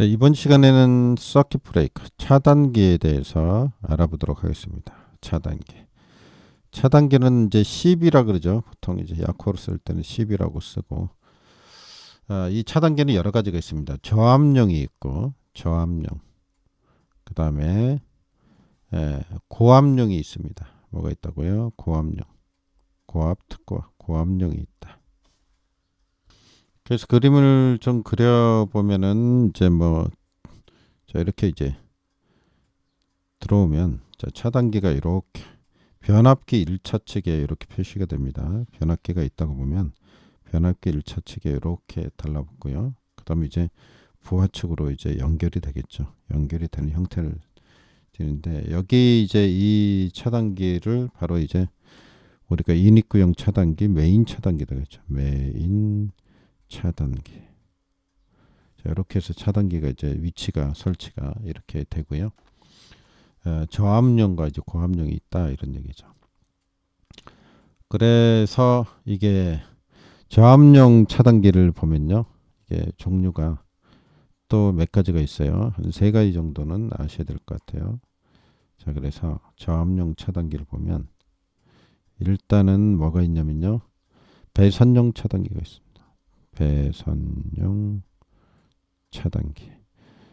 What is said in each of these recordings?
네, 이번 시간에는 서킷 브레이커 차단기에 대해서 알아보도록 하겠습니다. 차단기. 차단기는 이제 10이라 그러죠. 보통 이제 약호로 쓸 때는 10이라고 쓰고, 이 차단기는 여러 가지가 있습니다. 저압용이 있고, 저압용. 그 다음에 고압용이 있습니다. 뭐가 있다고요? 고압용. 고압, 특고압, 고압용이 있다. 그래서 그림을 좀 그려보면은 이제 자, 이렇게 이제 들어오면 자, 차단기가 이렇게 변압기 1차 측에 이렇게 표시가 됩니다. 변압기가 있다고 보면 변압기 1차 측에 이렇게 달라붙고요. 그 다음에 이제 부하측으로 이제 연결이 되겠죠. 연결이 되는 형태를 띠는데 여기 이제 이 차단기를 바로 이제 우리가 인입구형 차단기, 메인 차단기 되겠죠. 메인 차단기. 자, 이렇게 해서 차단기가 이제 위치가 설치가 이렇게 되고요. 저압용과 이제 고압용이 있다 이런 얘기죠. 그래서 이게 저압용 차단기를 보면요, 이게 종류가 또 몇 가지가 있어요. 한 세 가지 정도는 아셔야 될 것 같아요. 자, 그래서 저압용 차단기를 보면 일단은 뭐가 있냐면요, 배선용 차단기가 있습니다. 배선용 차단기.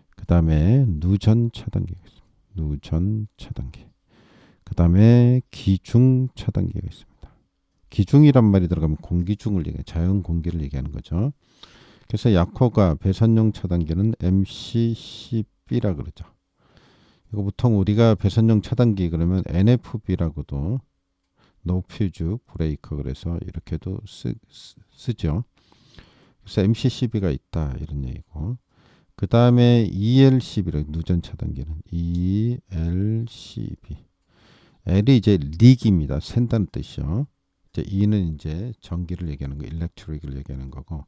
그 다음에 누전 차단기가 있습니다. 누전 차단기. 그 다음에 기중 차단기가 있습니다. 기중이란 말이 들어가면 공기중을 얘기해, 자연 공기를 얘기하는 거죠. 그래서 약호가 배선용 차단기는 MCCB라 그러죠. 이거 보통 우리가 배선용 차단기 그러면 NFB라고도 노퓨즈 브레이커 그래서 이렇게도 쓰죠. 그래서 MCCB가 있다 이런 얘기고. 그 다음에 ELCB라 누전 차단기는 ELCB. L이 이제 릭입니다. 샌다는 뜻이요. 이제 E는 이제 전기를 얘기하는 거, 일렉트릭을 얘기하는 거고.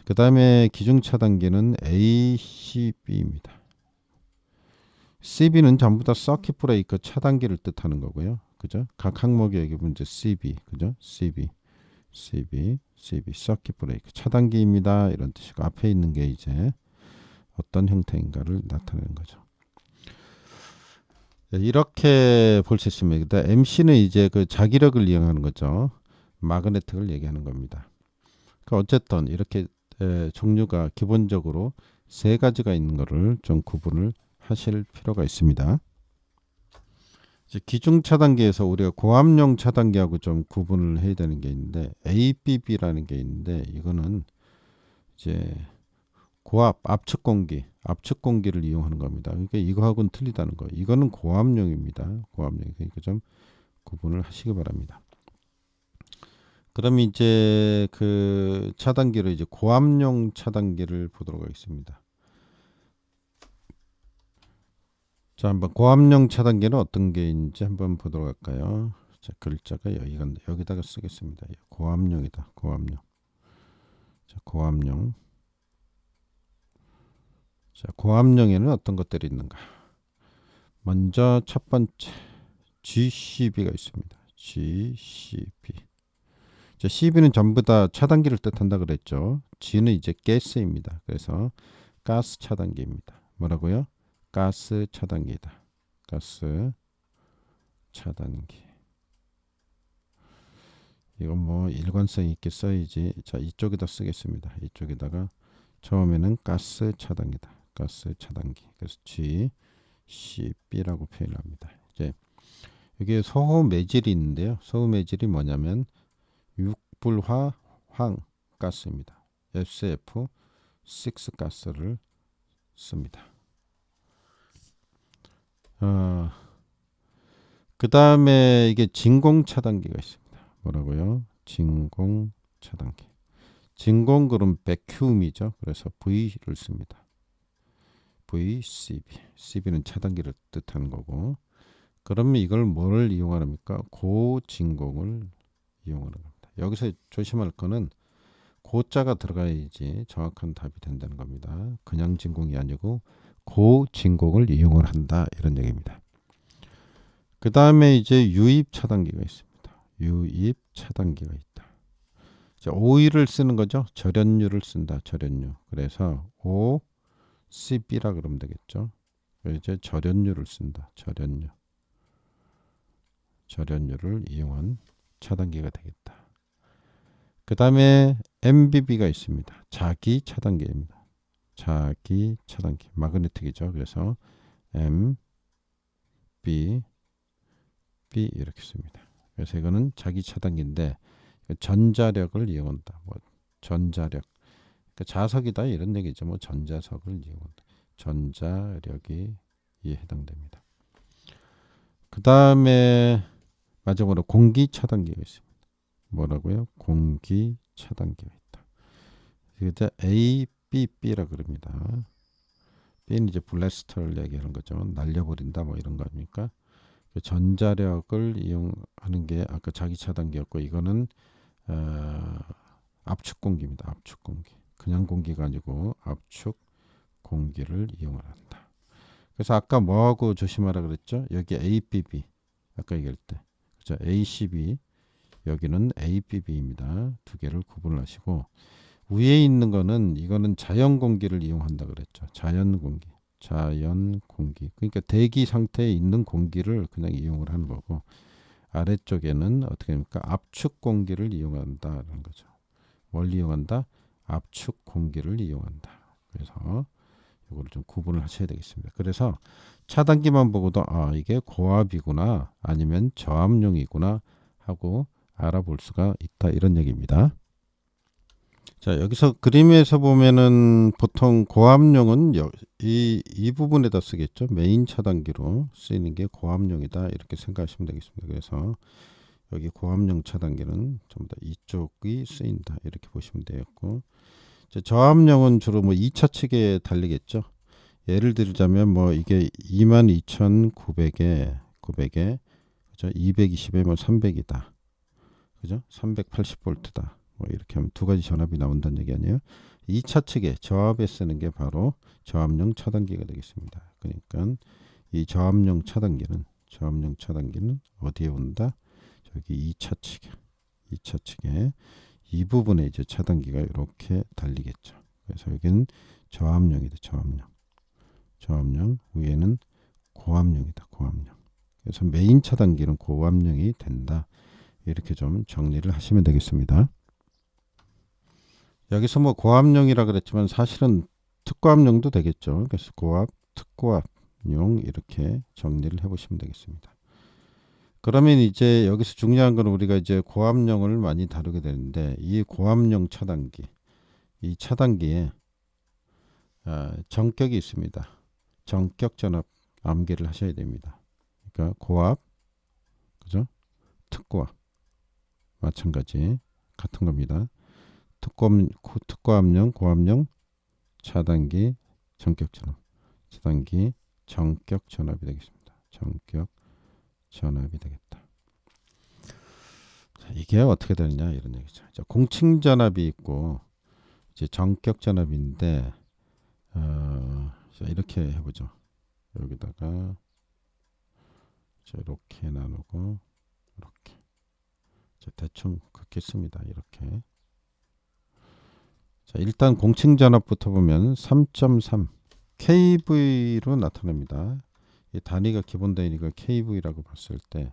그 다음에 기중 차단기는 ACB입니다. CB는 전부 다 서킷 브레이커 차단기를 뜻하는 거고요. 그죠? 각 항목에 여기 보면 이제 CB, 그죠? CB, 서킷 브레이커 차단기입니다. 이런 뜻이고 앞에 있는 게 이제 어떤 형태인가를 나타내는 거죠. 이렇게 볼 수 있습니다. MC는 이제 그 자기력을 이용하는 거죠. 마그네틱을 얘기하는 겁니다. 그러니까 어쨌든 이렇게 종류가 기본적으로 세 가지가 있는 것을 좀 구분을 하실 필요가 있습니다. 이제 기중 차단기에서 우리가 고압용 차단기하고 좀 구분을 해야 되는 게 있는데 ABB라는 게 있는데 이거는 이제 고압 압축 공기를 이용하는 겁니다. 그러니까 이거하고는 틀리다는 거예요. 이거는 고압용입니다. 고압용. 그러니까 좀 구분을 하시기 바랍니다. 그럼 이제 그 차단기를 이제 고압용 차단기를 보도록 하겠습니다. 자, 한번 고압용 차단기는 어떤 게 있는지 한번 보도록 할까요? 자, 글자가 여기다가 쓰겠습니다. 고압용이다. 고압용. 자, 고압용. 자, 고압용에는 어떤 것들이 있는가? 먼저 첫 번째 GCB가 있습니다. GCB. 자, CB는 전부 다 차단기를 뜻한다 그랬죠. G는 이제 가스입니다. 그래서 가스 차단기입니다. 뭐라고요? 가스 차단기다. 가스 차단기. 이건 뭐 일관성 있게 써야지. 자, 이쪽에다 쓰겠습니다. 이쪽에다가 처음에는 가스 차단기다. 가스 차단기. 그래서 GCB라고 표현합니다. 이제 여기에 소호 매질이 있는데요. 소호 매질이 뭐냐면 육불화 황 가스입니다. SF6 가스를 씁니다. 그 다음에 이게 진공 차단기가 있습니다. 뭐라고요? 진공 차단기. 진공 그럼 백큐움이죠. 그래서 V를 씁니다. VCB. CB는 차단기를 뜻하는 거고. 그러면 이걸 뭘 이용하랍니까? 고진공을 이용하는 겁니다. 여기서 조심할 거는 고자가 들어가야지 정확한 답이 된다는 겁니다. 그냥 진공이 아니고 고진공을 이용을 한다 이런 얘기입니다. 그 다음에 이제 유입 차단기가 있습니다. 유입 차단기가 있다. 자, 오일을 쓰는 거죠. 절연유를 쓴다. 절연유. 그래서 O CB라 그러면 되겠죠. 이제 절연율을 쓴다. 절연율을 이용한 차단기가 되겠다. 그 다음에 MBB가 있습니다. 자기 차단기입니다. 자기 차단기. 마그네틱이죠. 그래서 M, B, B 이렇게 씁니다. 그래서 이거는 자기 차단기인데 전자력을 이용한다. 뭐 전자력. 그러니까 자석이다 이런 얘기죠. 뭐 전자석을 이용한다. 전자력이 이에 해당됩니다. 그 다음에 마지막으로 공기 차단기가 있습니다. 뭐라고요? 공기 차단기가 있다. 이제 ABB라 그럽니다. B는 이제 블래스터를 얘기하는 거죠. 날려버린다 뭐 이런 거 아닙니까? 전자력을 이용하는 게 아까 자기 차단기였고 이거는 압축 공기입니다. 압축 공기. 그냥 공기가 아니고 압축 공기를 이용한다. 그래서 아까 뭐하고 조심하라 그랬죠? 여기 ABB 아까 얘기할 때 그죠? ACB 여기는 ABB입니다. 두 개를 구분하시고 위에 있는 거는 이거는 자연 공기를 이용한다 그랬죠. 자연 공기. 그러니까 대기 상태에 있는 공기를 그냥 이용을 하는 거고 아래쪽에는 어떻게 됩니까? 압축 공기를 이용한다라는 거죠. 뭘 이용한다? 압축 공기를 이용한다. 그래서 이거를 좀 구분을 하셔야 되겠습니다. 그래서 차단기만 보고도 아 이게 고압이구나 아니면 저압용이구나 하고 알아볼 수가 있다 이런 얘기입니다. 자 여기서 그림에서 보면은 보통 고압용은 이 부분에다 쓰겠죠. 메인 차단기로 쓰이는 게 고압용이다 이렇게 생각하시면 되겠습니다. 그래서 여기 고압용 차단기는 전부 다 이쪽이 쓰인다 이렇게 보시면 되겠고 저압용은 주로 뭐 2차 측에 달리겠죠. 예를 들자면 뭐 이게 22,900에 그죠? 220에 뭐 300이다. 그죠? 380볼트다. 뭐 이렇게 하면 두 가지 전압이 나온다는 얘기 아니에요? 2차 측에 저압에 쓰는 게 바로 저압용 차단기가 되겠습니다. 그러니까 이 저압용 차단기는 어디에 온다? 저기 2차 측에 이 부분에 이제 차단기가 이렇게 달리겠죠. 그래서 여기는 저압용이다. 저압용 위에는 고압용이다. 그래서 메인 차단기는 고압용이 된다. 이렇게 좀 정리를 하시면 되겠습니다. 여기서 뭐 고압용이라 그랬지만 사실은 특고압용도 되겠죠. 그래서 고압, 특고압용 이렇게 정리를 해보시면 되겠습니다. 그러면 이제 여기서 중요한 건 우리가 이제 고압용을 많이 다루게 되는데 이 고압용 차단기, 이 차단기에 정격이 있습니다. 정격 전압 암기를 하셔야 됩니다. 그러니까 고압, 그죠? 특고압 마찬가지 같은 겁니다. 특고압용, 고압용, 차단기, 정격 전압, 차단기, 정격 전압이 되겠습니다. 정격 전압이 되겠다. 자, 이게 어떻게 되느냐 이런 얘기죠. 자, 공칭 전압이 있고 이제 정격 전압인데 자, 이렇게 해보죠. 여기다가 자, 이렇게 나누고 이렇게 자, 대충 그렇게 씁니다. 이렇게 자, 일단 공칭 전압부터 보면 3.3 kV로 나타납니다. 이 단위가 기본 단위가 kV라고 봤을 때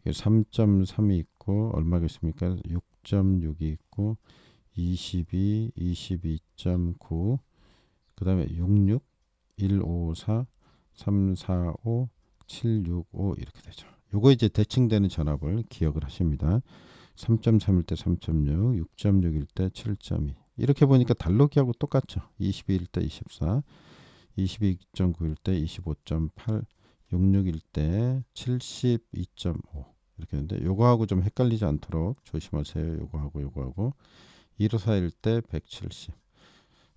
3.3이 있고 얼마겠습니까? 6.6이 있고 22, 22.9 그 다음에 66, 154, 345, 765 이렇게 되죠. 요거 이제 대칭되는 전압을 기억을 하십니다. 3.3일 때 3.6, 6.6일 때 7.2 이렇게 보니까 달러기하고 똑같죠. 22일 때 24, 22.9일 때 25.8, 66일 때 72.5 이렇게 했는데 요거하고 좀 헷갈리지 않도록 조심하세요. 요거하고 154일 때 170,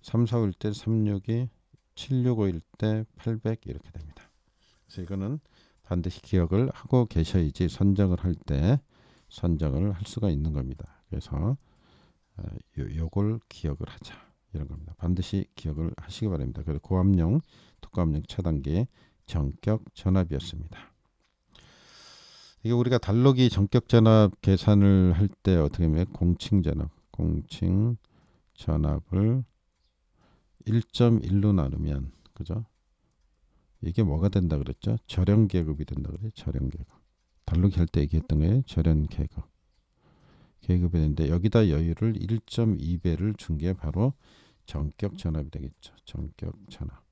345일 때 362, 765일 때 800 이렇게 됩니다. 그래서 이거는 반드시 기억을 하고 계셔야지 선정을 할 수가 있는 겁니다. 그래서 요걸 기억을 하자 이런 겁니다. 반드시 기억을 하시기 바랍니다. 그래서 고압용, 특고압용 차단기의 정격 전압이었습니다. 이게 우리가 달러기 정격 전압 계산을 할 때 어떻게 하면 공칭 전압을 1.1로 나누면 그죠? 이게 뭐가 된다 그랬죠? 절연 계급이 된다 그래요. 절연 계급. 달루기 할 때 얘기했던 거예요. 절연 계급. 계급이 되는데 여기다 여유를 1.2배를 준 게 바로 전격 전압이 되겠죠. 전격 전압.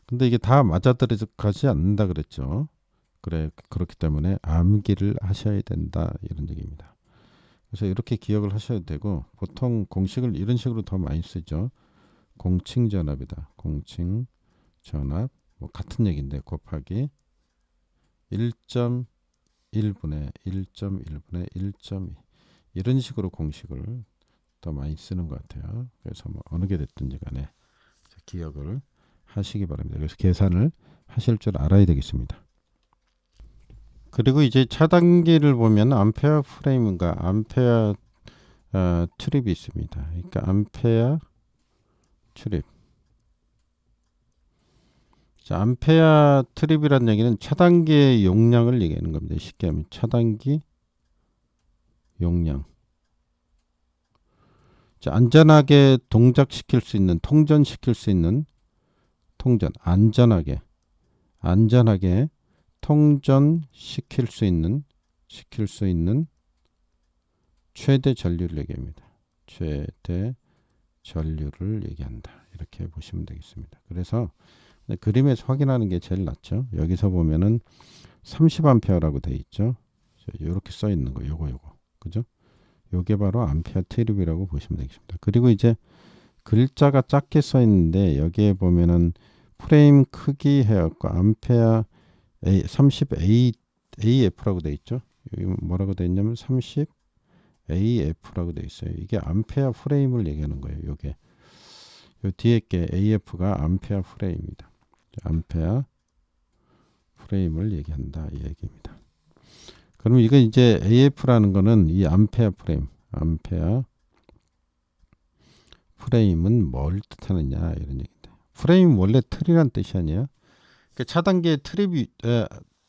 근데 이게 다 맞아떨어지지 않는다 그랬죠. 그래 그렇기 때문에 암기를 하셔야 된다 이런 얘기입니다. 그래서 이렇게 기억을 하셔야 되고 보통 공식을 이런 식으로 더 많이 쓰죠. 공칭 전압이다. 공칭 전압 뭐 같은 얘기인데 곱하기 1.1분의 1.1분의 1.2 이런 식으로 공식을 더 많이 쓰는 것 같아요. 그래서 뭐 어느 게 됐든지 간에 기억을 하시기 바랍니다. 그래서 계산을 하실 줄 알아야 되겠습니다. 그리고 이제 차단기를 보면 암페어 프레임과 암페어 출입이 있습니다. 그러니까 암페어 출입. 자, 암페어 출입이라는 얘기는 차단기의 용량을 얘기하는 겁니다. 쉽게 하면 차단기 용량. 자, 안전하게 동작시킬 수 있는 통전시킬 수 있는 통전 안전하게 통전시킬 수 있는 최대 전류를 얘기합니다. 최대 전류를 얘기한다. 이렇게 보시면 되겠습니다. 그래서 그림에서 확인하는 게 제일 낫죠. 여기서 보면은 30A라고 돼 있죠. 이렇게 써 있는 거 요거 그죠? 요게 바로 암페어 트립이라고 보시면 되겠습니다. 그리고 이제 글자가 작게 써 있는데 여기에 보면은 프레임 크기 해갖고 암페어 30AF라고 돼 있죠. 여기 뭐라고 돼 있냐면 30AF라고 돼 있어요. 이게 암페어 프레임을 얘기하는 거예요. 요게 요 뒤에 게 AF가 암페어 프레임입니다. 암페어 프레임을 얘기한다 이 얘기입니다. 그럼 이거 이제 AF라는 거는 이 암페어 프레임은 뭘 뜻하느냐 이런 얘기인데 프레임 원래 틀이란 뜻이 아니에요. 그러니까 차단기의 트립이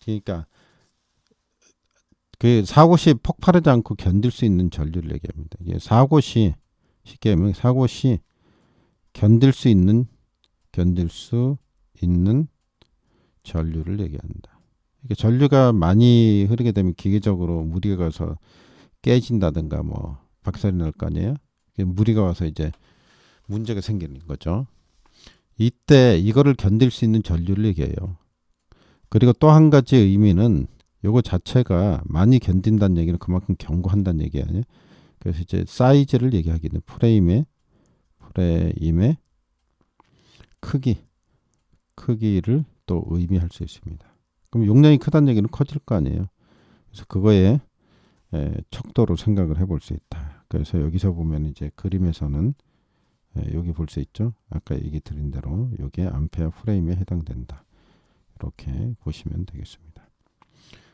그러니까 그 사고 시 폭발하지 않고 견딜 수 있는 전류를 얘기합니다. 이게 사고 시 쉽게 하면 사고 시 견딜 수 있는 전류를 얘기한다. 그러니까 전류가 많이 흐르게 되면 기계적으로 무리가 가서 깨진다든가 뭐 박살이 날 거 아니에요. 무리가 와서 이제 문제가 생기는 거죠. 이때 이거를 견딜 수 있는 전류를 얘기해요. 그리고 또 한 가지 의미는 요거 자체가 많이 견딘다는 얘기는 그만큼 견고한다는 얘기 아니에요. 그래서 이제 사이즈를 얘기하기는 프레임의 크기를 또 의미할 수 있습니다. 그럼 용량이 크다는 얘기는 커질 거 아니에요. 그래서 그거에 척도로 생각을 해볼 수 있다. 그래서 여기서 보면 이제 그림에서는 여기 볼 수 있죠. 아까 얘기 드린 대로 여기에 암페어 프레임에 해당된다. 이렇게 보시면 되겠습니다.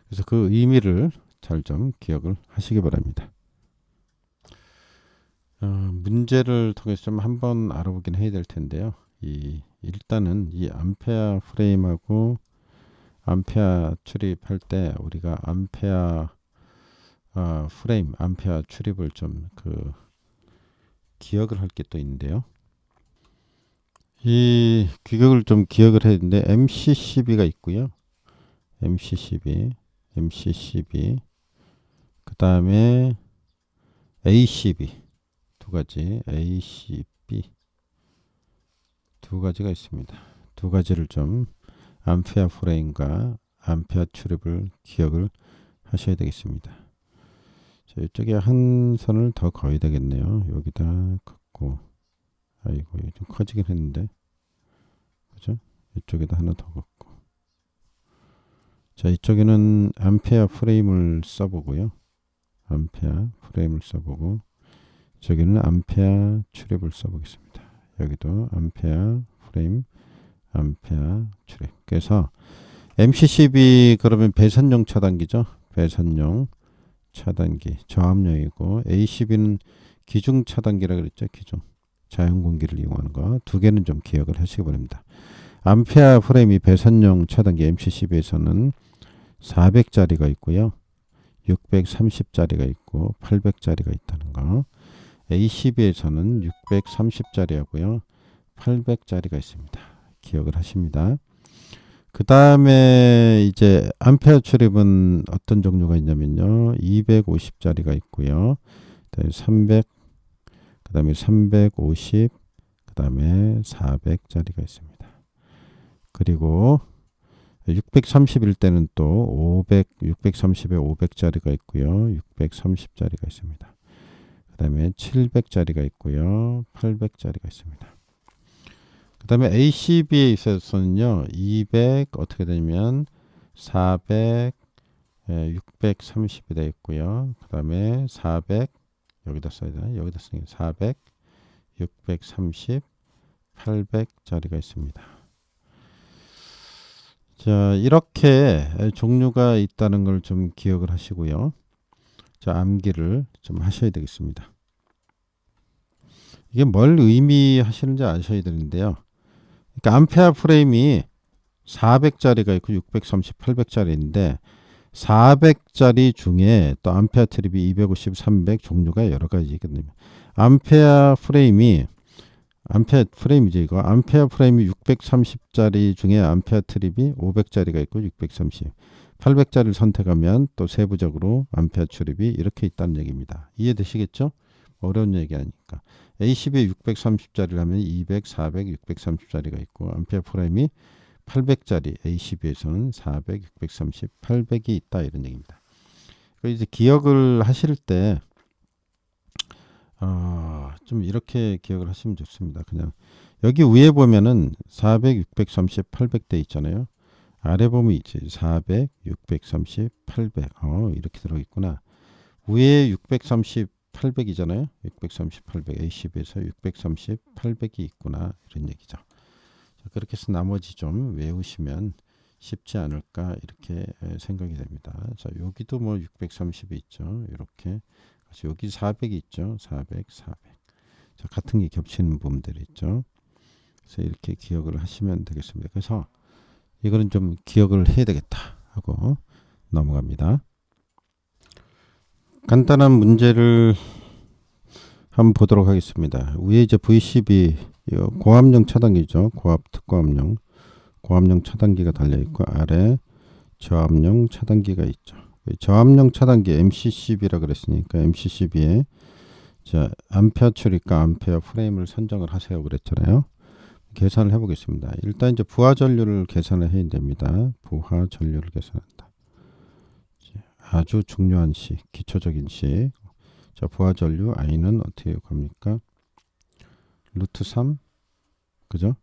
그래서 그 의미를 잘 좀 기억을 하시기 바랍니다. 문제를 통해서 좀 한번 알아보긴 해야 될 텐데요. 일단은 이 암페어 프레임하고 암페어 출입할 때 우리가 암페어 프레임, 암페어 출입을 좀 기억을 할 게 또 있는데요. 이 규격을 좀 기억을 해야 되는데 MCCB가 있고요. MCCB 그 다음에 ACB 두 가지가 있습니다. 두 가지를 좀 암페어 프레임과 암페어 출입을 기억을 하셔야 되겠습니다. 자, 이쪽에 한 선을 더 그어야 되겠네요. 여기다 긋고 아이고 좀 커지긴 했는데 그죠? 이쪽에다 하나 더 긋고 자 이쪽에는 암페어 프레임을 써보고요. 암페어 프레임을 써보고 저기는 암페어 출입을 써보겠습니다. 여기도 암페어 프레임 암페어 출입. 그래서 MCCB 그러면 배선용 차단기죠. 배선용 차단기 저압용이고 ACB는 기중 차단기라 그랬죠. 기중 자연 공기를 이용하는 거. 두 개는 좀 기억을 하시기 바랍니다. 암페어 프레임이 배선용 차단기 MCCB에서는 400짜리가 있고요. 630짜리가 있고 800짜리가 있다는 거. ACB에서는 630짜리 하고요. 800짜리가 있습니다. 기억을 하십니다. 그 다음에 이제 암페어 출입은 어떤 종류가 있냐면요. 250짜리가 있고요. 그다음에 300, 그 다음에 350, 그 다음에 400짜리가 있습니다. 그리고 630일 때는 또 500, 630에 500짜리가 있고요. 630짜리가 있습니다. 그 다음에 700짜리가 있고요. 800짜리가 있습니다. 그 다음에 ACB에 있어서는요. 200 어떻게 되냐면 400, 630이 되어 있고요. 그 다음에 400 여기다 써야 되나? 여기다 쓰는 게 400, 630, 800짜리가 있습니다. 자, 이렇게 종류가 있다는 걸 좀 기억을 하시고요. 자, 암기를 좀 하셔야 되겠습니다. 이게 뭘 의미하시는지 아셔야 되는데요. 그러니까 암페어 프레임이 400짜리가 있고 630, 800짜리인데 400짜리 중에 또 암페어 트립이 250, 300 종류가 여러 가지거든요. 암페어 프레임이죠 이거. 암페어 프레임이 630짜리 중에 암페어 트립이 500짜리가 있고 630, 800짜리를 선택하면 또 세부적으로 암페어 트립이 이렇게 있다는 얘기입니다. 이해되시겠죠? 어려운 얘기 아니까. ACB에 630짜리를 하면 200, 400, 630짜리가 있고 암페어 프레임이 800짜리 ACB에서는 400, 630, 800이 있다 이런 얘기입니다. 이제 기억을 하실 때 좀 이렇게 기억을 하시면 좋습니다. 그냥 여기 위에 보면은 400, 630, 800대 있잖아요. 아래 보면 있지 400, 630, 800 이렇게 들어있구나. 위에 630, 800이잖아요. 630, 800 ACB에서 630, 800이 있구나 이런 얘기죠. 그렇게 해서 나머지 좀 외우시면 쉽지 않을까 이렇게 생각이 됩니다. 자, 여기도 뭐 630이 있죠. 이렇게 여기 400이 있죠. 400, 400. 자, 같은 게 겹치는 부분들이 있죠. 그래서 이렇게 기억을 하시면 되겠습니다. 그래서 이거는 좀 기억을 해야 되겠다 하고 넘어갑니다. 간단한 문제를 한번 보도록 하겠습니다. 위에 이제 VCB 고압용 차단기죠. 고압 특고압용 고압용 차단기가 달려있고 아래 저압용 차단기가 있죠. 저압용 차단기 MCCB라 그랬으니까 MCCB에 자 암페어 출입과 암페어 프레임을 선정을 하세요 그랬잖아요. 계산을 해보겠습니다. 일단 이제 부하 전류를 계산을 해야 됩니다. 부하 전류를 계산한다. 아주 중요한 식, 기초적인 식. 자, 부하 전류 I는 어떻게 합니까? 루트 3, 그죠?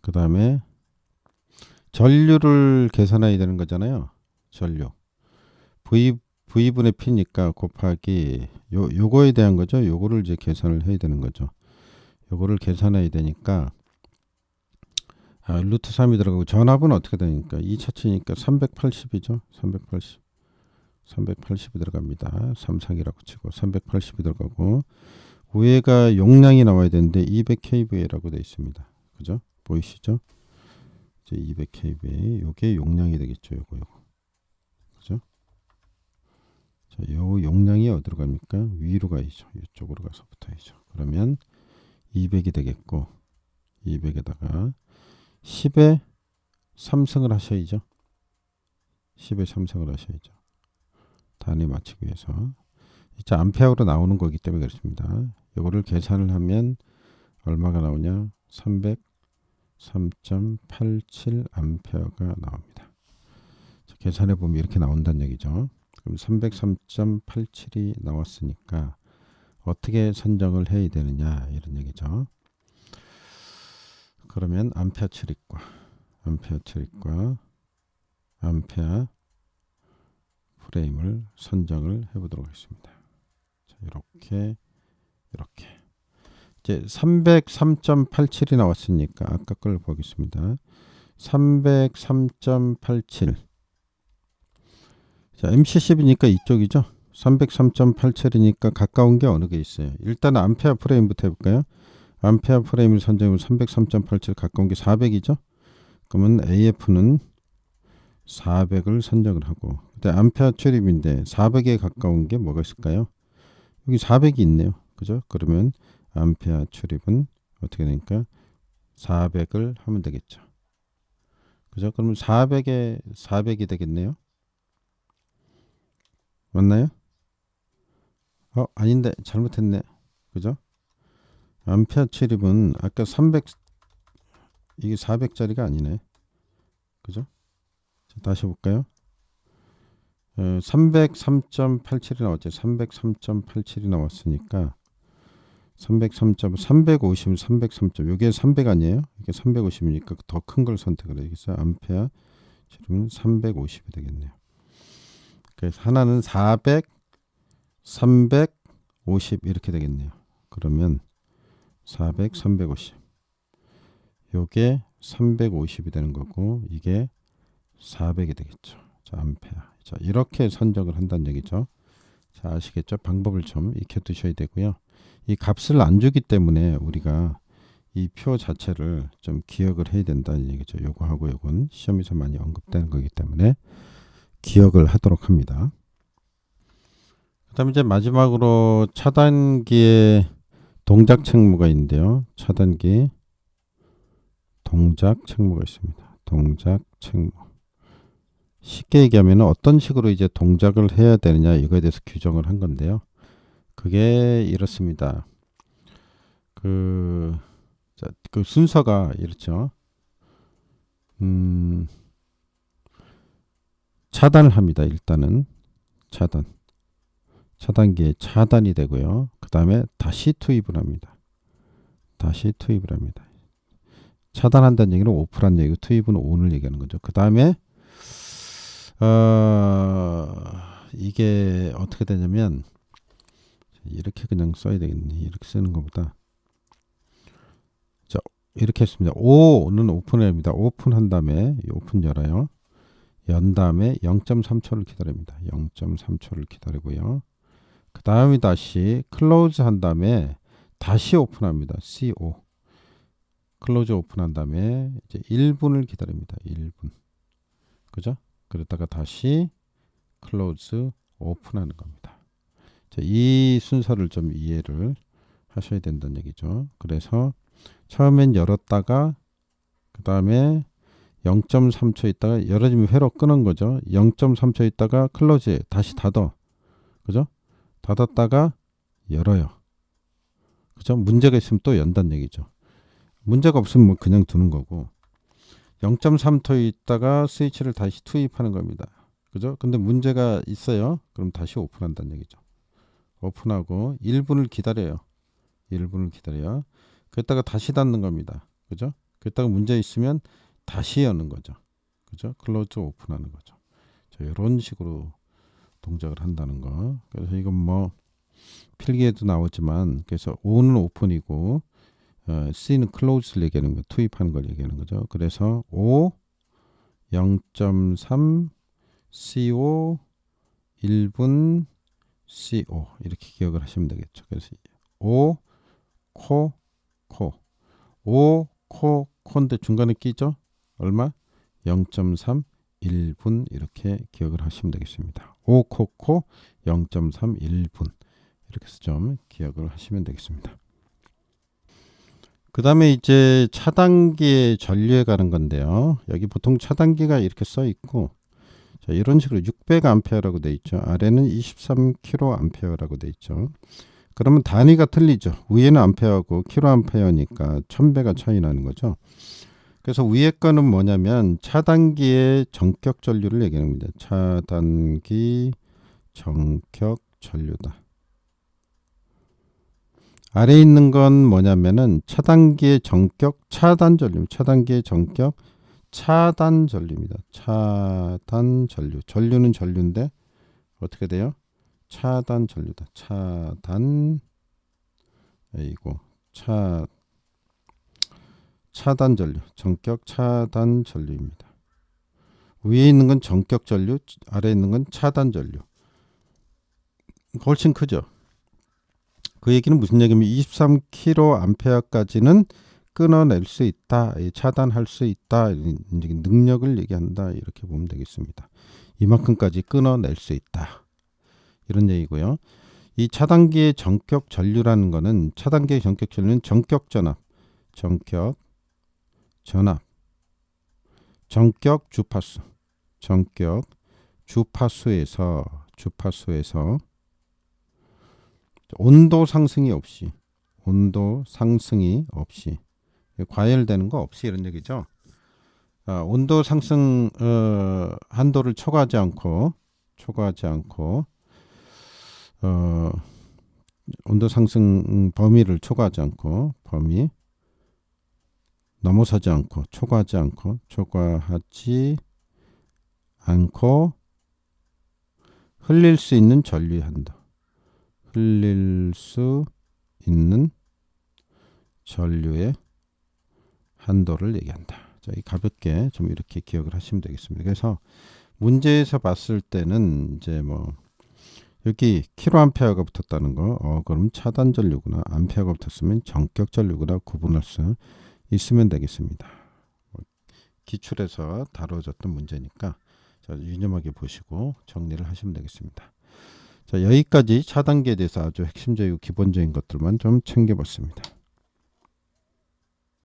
그 다음에 전류를 계산해야 되는 거잖아요. 전류. V분의 P니까 곱하기 요거에 대한 거죠. 요거를 이제 계산을 해야 되는 거죠. 요거를 계산해야 되니까 루트 3이 들어가고 전압은 어떻게 되니까 2차치니까 380이죠. 380이 들어갑니다. 3상이라고 치고 380이 들어가고 위에가 용량이 나와야 되는데 200kVA라고 되어 있습니다. 그죠? 보이시죠? 이제 200kVA 요게 용량이 되겠죠. 요거. 그죠? 자, 요 용량이 어디로 갑니까? 위로 가야죠. 이쪽으로 가서 붙어야죠. 그러면 200이 되겠고 200에다가 10에 3승을 하셔야죠. 10에 3승을 하셔야죠. 단위 맞추기 위해서. 이제 암페어로 나오는 거기 때문에 그렇습니다. 이거를 계산을 하면 얼마가 나오냐? 303.87 암페어가 나옵니다. 계산해 보면 이렇게 나온다는 얘기죠. 그럼 303.87이 나왔으니까 어떻게 선정을 해야 되느냐 이런 얘기죠. 그러면 암페어 출입과 암페어 프레임을 선정을 해보도록 하겠습니다. 자, 이렇게 이제 303.87이 나왔으니까 아까 걸 보겠습니다. 303.87 자, MC10이니까 이쪽이죠. 303.87이니까 가까운 게 어느 게 있어요. 일단 암페어 프레임부터 해볼까요? 암페어 프레임을 선정하면 303.87 가까운 게 400이죠. 그러면 AF는 400을 선정을 하고 그때 암페어 출입인데 400에 가까운 게 뭐가 있을까요? 여기 400이 있네요. 그죠? 그러면 암페어 출입은 어떻게 되니까 400을 하면 되겠죠. 그죠? 그러면 400에 400이 되겠네요. 맞나요? 아닌데 잘못했네. 그죠? 암페어 출입은 아까 300 이게 400짜리가 아니네. 그죠? 자, 다시 볼까요? 303.87이 나왔죠. 303.87이 나왔으니까 350, 303점. 이게 300 아니에요? 이게 350이니까 더 큰 걸 선택을 해야겠어요. 암페어 지름은 350이 되겠네요. 그래서 하나는 400, 350 이렇게 되겠네요. 그러면 400, 350. 요게 350이 되는 거고 이게 400이 되겠죠. 자, 암페어. 자, 이렇게 선정을 한다는 얘기죠. 자, 아시겠죠? 방법을 좀 익혀 두셔야 되고요. 이 값을 안 주기 때문에 우리가 이 표 자체를 좀 기억을 해야 된다는 얘기죠. 요거하고 요건 시험에서 많이 언급되는 거기 때문에 기억을 하도록 합니다. 그 다음에 이제 마지막으로 차단기에 동작 책무가 있는데요. 차단기 동작 책무가 있습니다. 동작 책무. 쉽게 얘기하면 어떤 식으로 이제 동작을 해야 되느냐 이거에 대해서 규정을 한 건데요. 그게 이렇습니다. 그 순서가 이렇죠. 차단을 합니다. 일단은 차단기에 차단이 되고요. 그 다음에 다시 투입을 합니다. 다시 투입을 합니다. 차단한다는 얘기는 오프란 얘기고 투입은 온을 얘기하는 거죠. 그 다음에 이게 어떻게 되냐면 이렇게 그냥 써야 되겠네. 이렇게 쓰는 것보다 자 이렇게 했습니다. O는 오픈합니다. 오픈한 다음에 오픈 열어요. 연 다음에 0.3초를 기다립니다. 0.3초를 기다리고요. 그 다음에 다시 클로즈 한 다음에 다시 오픈합니다. CO 클로즈 오픈한 다음에 이제 1분을 기다립니다. 1분 그죠? 그러다가 다시 클로즈 오픈하는 겁니다. 자, 이 순서를 좀 이해를 하셔야 된다는 얘기죠. 그래서 처음엔 열었다가 그 다음에 0.3초 있다가 열어지면 회로 끄는 거죠. 0.3초 있다가 클로즈 다시 닫아. 그죠? 닫았다가 열어요. 그죠? 문제가 있으면 또 연다는 얘기죠. 문제가 없으면 뭐 그냥 두는 거고 0.3초 있다가 스위치를 다시 투입하는 겁니다. 그죠? 근데 문제가 있어요. 그럼 다시 오픈한다는 얘기죠. 오픈하고 1분을 기다려요. 1분을 기다려요. 그랬다가 다시 닫는 겁니다. 그죠? 그랬다가 문제 있으면 다시 여는 거죠. 그죠? 클로즈 오픈하는 거죠. 자, 이런 식으로 동작을 한다는 거. 그래서 이건 뭐 필기에도 나오지만 그래서 O는 오픈이고 C는 클로즈를 얘기하는 거, 투입하는 걸 얘기하는 거죠. 그래서 O 0.3 CO 1분 CO 이렇게 기억을 하시면 되겠죠. 그래서 O 코 O 코인데 중간에 끼죠. 얼마? 0.3 1분 이렇게 기억을 하시면 되겠습니다. O 코 0.3 1분 이렇게 해서 좀 기억을 하시면 되겠습니다. 그 다음에 이제 차단기의 전류에 가는 건데요. 여기 보통 차단기가 이렇게 써 있고 자, 이런 식으로 600A라고 돼 있죠. 아래는 23kA라고 돼 있죠. 그러면 단위가 틀리죠. 위에는 암페어고 킬로암페어니까 1000배가 차이 나는 거죠. 그래서 위에 거는 뭐냐면 차단기의 전격 전류를 얘기합니다. 차단기 전격 전류다. 아래에 있는 건 뭐냐면은 차단기의 전격 차단 전류. 차단기의 전격 차단 전류입니다. 차단 전류. 전류는 전류인데 어떻게 돼요? 차단 전류다. 차단 이고 차단 전류. 전격 차단 전류입니다. 위에 있는 건 전격 전류, 아래에 있는 건 차단 전류. 훨씬 크죠. 그 얘기는 무슨 얘기냐면 23kA까지는 끊어낼 수 있다. 차단할 수 있다. 능력을 얘기한다. 이렇게 보면 되겠습니다. 이만큼까지 끊어낼 수 있다. 이런 얘기고요. 이 차단기의 전격 전류라는 거는 차단기의 전격 전류는 전격 전압, 전격 전압, 전격 주파수, 전격 주파수에서 온도 상승이 없이 과열되는 거 없이 이런 얘기죠. 온도 상승 한도를 초과하지 않고 온도 상승 범위를 초과하지 않고 넘어서지 않고 초과하지 않고 흘릴 수 있는 전류의 한도, 흘릴 수 있는 전류의 한도를 얘기한다. 자, 이 가볍게 좀 이렇게 기억을 하시면 되겠습니다. 그래서 문제에서 봤을 때는 이제 뭐 여기 킬로암페어가 붙었다는 거, 그럼 차단 전류구나, 암페어가 붙었으면 전격 전류구나 구분할 수 있으면 되겠습니다. 기출에서 다뤄졌던 문제니까 자, 유념하게 보시고 정리를 하시면 되겠습니다. 자, 여기까지 차단기에 대해서 아주 핵심적이고 기본적인 것들만 좀 챙겨봤습니다.